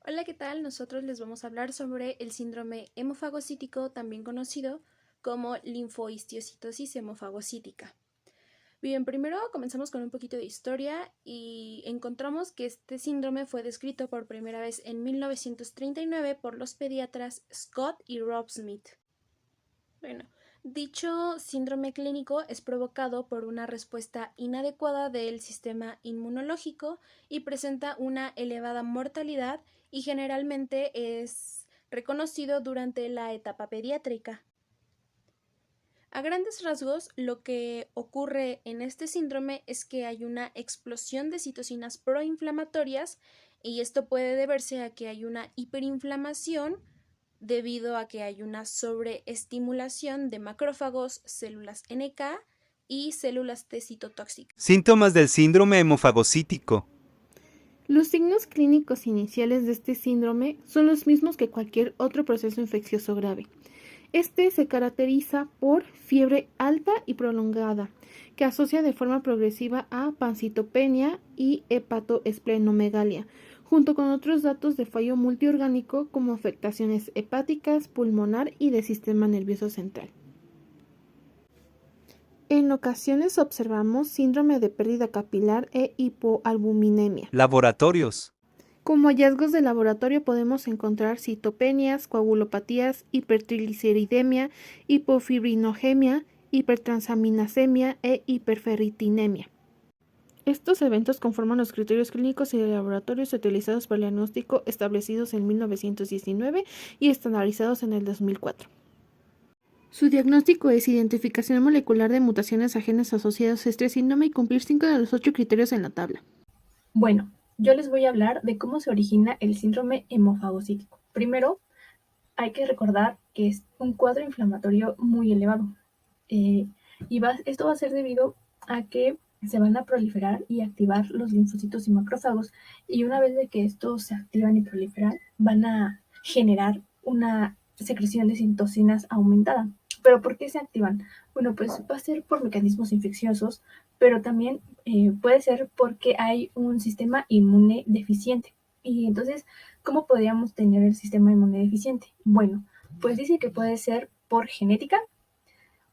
Hola, ¿qué tal? Nosotros les vamos a hablar sobre el síndrome hemofagocítico, también conocido como linfohistiocytosis hemofagocítica. Bien, primero comenzamos con un poquito de historia y encontramos que este síndrome fue descrito por primera vez en 1939 por los pediatras Scott y Rob Smith. Bueno, dicho síndrome clínico es provocado por una respuesta inadecuada del sistema inmunológico y presenta una elevada mortalidad y generalmente es reconocido durante la etapa pediátrica. A grandes rasgos, lo que ocurre en este síndrome es que hay una explosión de citocinas proinflamatorias y esto puede deberse a que hay una hiperinflamación debido a que hay una sobreestimulación de macrófagos, células NK y células T citotóxicas. Síntomas del síndrome hemofagocítico. Los signos clínicos iniciales de este síndrome son los mismos que cualquier otro proceso infeccioso grave. Este se caracteriza por fiebre alta y prolongada, que asocia de forma progresiva a pancitopenia y hepatoesplenomegalia, junto con otros datos de fallo multiorgánico como afectaciones hepáticas, pulmonar y del sistema nervioso central. En ocasiones observamos síndrome de pérdida capilar e hipoalbuminemia. Laboratorios. Como hallazgos de laboratorio podemos encontrar citopenias, coagulopatías, hipertrigliceridemia, hipofibrinogemia, hipertransaminasemia e hiperferritinemia. Estos eventos conforman los criterios clínicos y de laboratorios utilizados para el diagnóstico establecidos en 1919 y estandarizados en el 2004. Su diagnóstico es identificación molecular de mutaciones a genes asociados a este síndrome y cumplir 5 de los 8 criterios en la tabla. Bueno, yo les voy a hablar de cómo se origina el síndrome hemofagocítico. Primero, hay que recordar que es un cuadro inflamatorio muy elevado. Esto va a ser debido a que se van a proliferar y activar los linfocitos y macrófagos. Y una vez de que estos se activan y proliferan, van a generar una secreción de citocinas aumentada. ¿Pero por qué se activan? Bueno, pues va a ser por mecanismos infecciosos, pero también puede ser porque hay un sistema inmune deficiente. Y entonces, ¿cómo podríamos tener el sistema inmune deficiente? Bueno, pues dice que puede ser por genética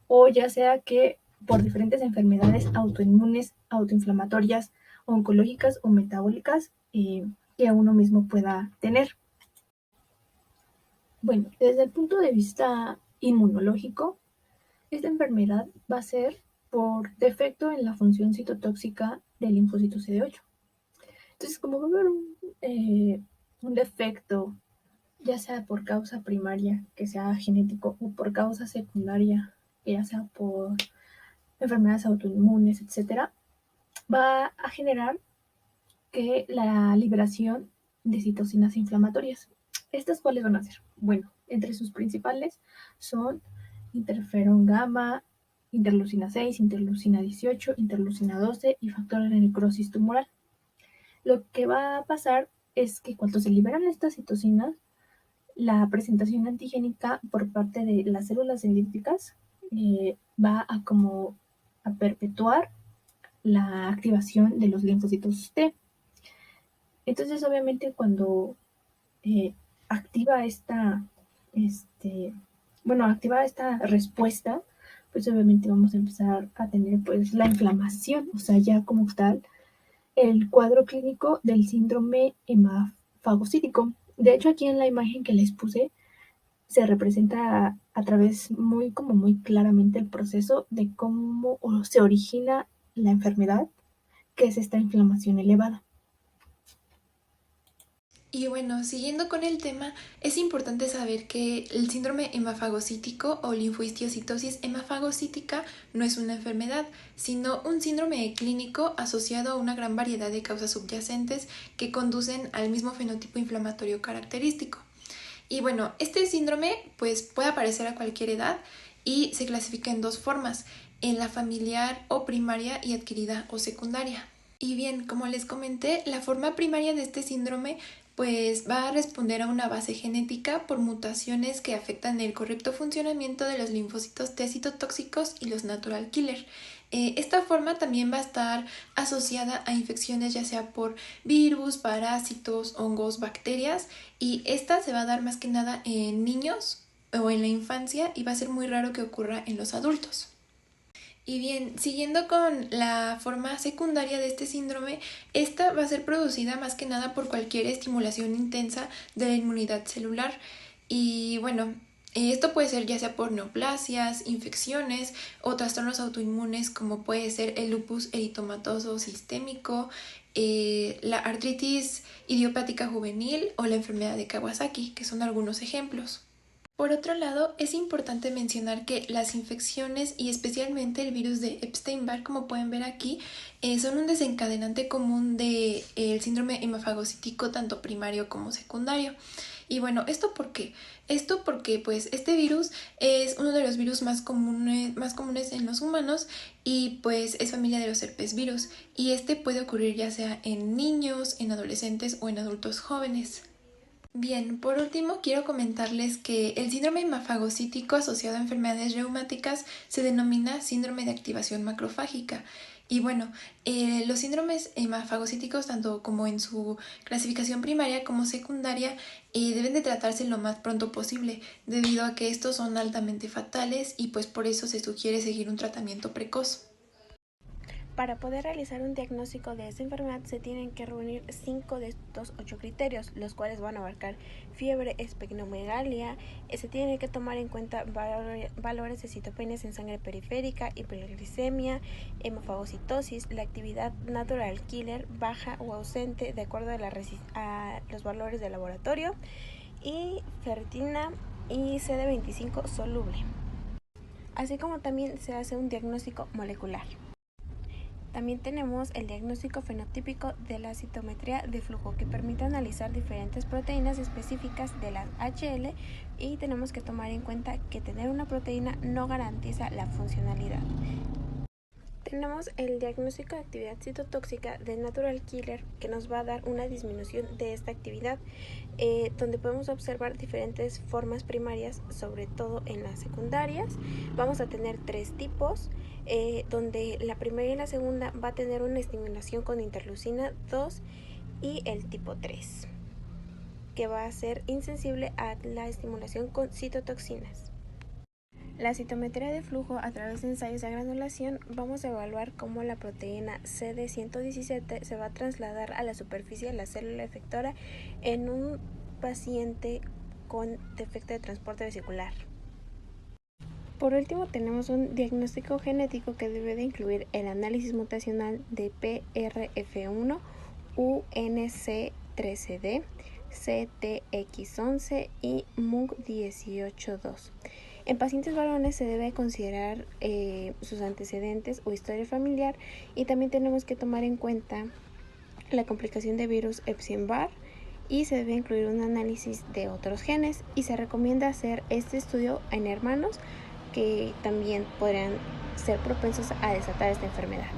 o ya sea que por diferentes enfermedades autoinmunes, autoinflamatorias, oncológicas o metabólicas que uno mismo pueda tener. Bueno, desde el punto de vista inmunológico, esta enfermedad va a ser por defecto en la función citotóxica del linfocito CD8. Entonces, como va a haber un defecto, ya sea por causa primaria, que sea genético, o por causa secundaria, que ya sea por enfermedades autoinmunes, etcétera, va a generar que la liberación de citocinas inflamatorias. ¿Estas cuáles van a ser? Bueno, entre sus principales son interferón gamma, interleucina 6, interleucina 18, interleucina 12 y factor de necrosis tumoral. Lo que va a pasar es que cuando se liberan estas citocinas, la presentación antigénica por parte de las células dendríticas va a perpetuar la activación de los linfocitos T. Entonces, obviamente, cuando activa activa esta respuesta, pues obviamente vamos a empezar a tener pues la inflamación, o sea, ya como tal, el cuadro clínico del síndrome hemofagocítico. De hecho, aquí en la imagen que les puse, se representa a través muy claramente el proceso de cómo se origina la enfermedad, que es esta inflamación elevada. Y bueno, siguiendo con el tema, es importante saber que el síndrome hemofagocítico o linfohistiocytosis hemofagocítica no es una enfermedad, sino un síndrome clínico asociado a una gran variedad de causas subyacentes que conducen al mismo fenotipo inflamatorio característico. Y bueno, este síndrome pues puede aparecer a cualquier edad y se clasifica en dos formas, en la familiar o primaria y adquirida o secundaria. Y bien, como les comenté, la forma primaria de este síndrome pues va a responder a una base genética por mutaciones que afectan el correcto funcionamiento de los linfocitos T citotóxicos y los natural killer. Esta forma también va a estar asociada a infecciones ya sea por virus, parásitos, hongos, bacterias, y esta se va a dar más que nada en niños o en la infancia y va a ser muy raro que ocurra en los adultos. Y bien, siguiendo con la forma secundaria de este síndrome, esta va a ser producida más que nada por cualquier estimulación intensa de la inmunidad celular. Y bueno, esto puede ser ya sea por neoplasias, infecciones o trastornos autoinmunes como puede ser el lupus eritomatoso sistémico, la artritis idiopática juvenil o la enfermedad de Kawasaki, que son algunos ejemplos. Por otro lado, es importante mencionar que las infecciones y especialmente el virus de Epstein-Barr, como pueden ver aquí, son un desencadenante común del síndrome hemofagocítico tanto primario como secundario. Y bueno, ¿esto por qué? Esto porque pues este virus es uno de los virus más comunes en los humanos y pues es familia de los herpesvirus, y este puede ocurrir ya sea en niños, en adolescentes o en adultos jóvenes. Bien, por último quiero comentarles que el síndrome hemofagocítico asociado a enfermedades reumáticas se denomina síndrome de activación macrofágica. Y bueno, los síndromes hemofagocíticos, tanto como en su clasificación primaria como secundaria, deben de tratarse lo más pronto posible, debido a que estos son altamente fatales y pues por eso se sugiere seguir un tratamiento precoz. Para poder realizar un diagnóstico de esta enfermedad se tienen que reunir 5 de estos 8 criterios, los cuales van a abarcar fiebre, esplenomegalia, se tienen que tomar en cuenta valores de citopenias en sangre periférica, hiperglicemia, hemofagocitosis, la actividad natural killer baja o ausente de acuerdo a los valores de laboratorio, y ferritina y CD25 soluble. Así como también se hace un diagnóstico molecular. También tenemos el diagnóstico fenotípico de la citometría de flujo, que permite analizar diferentes proteínas específicas de la HL, y tenemos que tomar en cuenta que tener una proteína no garantiza la funcionalidad. Tenemos el diagnóstico de actividad citotóxica de Natural Killer, que nos va a dar una disminución de esta actividad, donde podemos observar diferentes formas primarias, sobre todo en las secundarias. Vamos a tener 3 tipos, donde la primera y la segunda va a tener una estimulación con interleucina 2, y el tipo 3, que va a ser insensible a la estimulación con citotoxinas. La citometría de flujo a través de ensayos de granulación, vamos a evaluar cómo la proteína CD117 se va a trasladar a la superficie de la célula efectora en un paciente con defecto de transporte vesicular. Por último, tenemos un diagnóstico genético que debe de incluir el análisis mutacional de PRF1, UNC13D, CTX11 y MUC182. En pacientes varones se debe considerar sus antecedentes o historia familiar, y también tenemos que tomar en cuenta la complicación de virus Epstein-Barr, y se debe incluir un análisis de otros genes, y se recomienda hacer este estudio en hermanos que también podrían ser propensos a desatar esta enfermedad.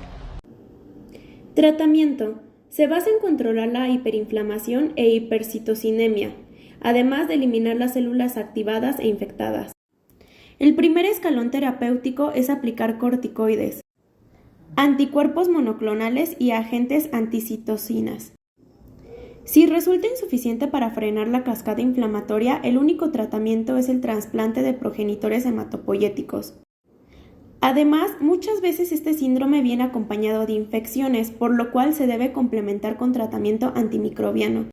Tratamiento. Se basa en controlar la hiperinflamación e hipercitocinemia, además de eliminar las células activadas e infectadas. El primer escalón terapéutico es aplicar corticoides, anticuerpos monoclonales y agentes anticitocinas. Si resulta insuficiente para frenar la cascada inflamatoria, el único tratamiento es el trasplante de progenitores hematopoyéticos. Además, muchas veces este síndrome viene acompañado de infecciones, por lo cual se debe complementar con tratamiento antimicrobiano.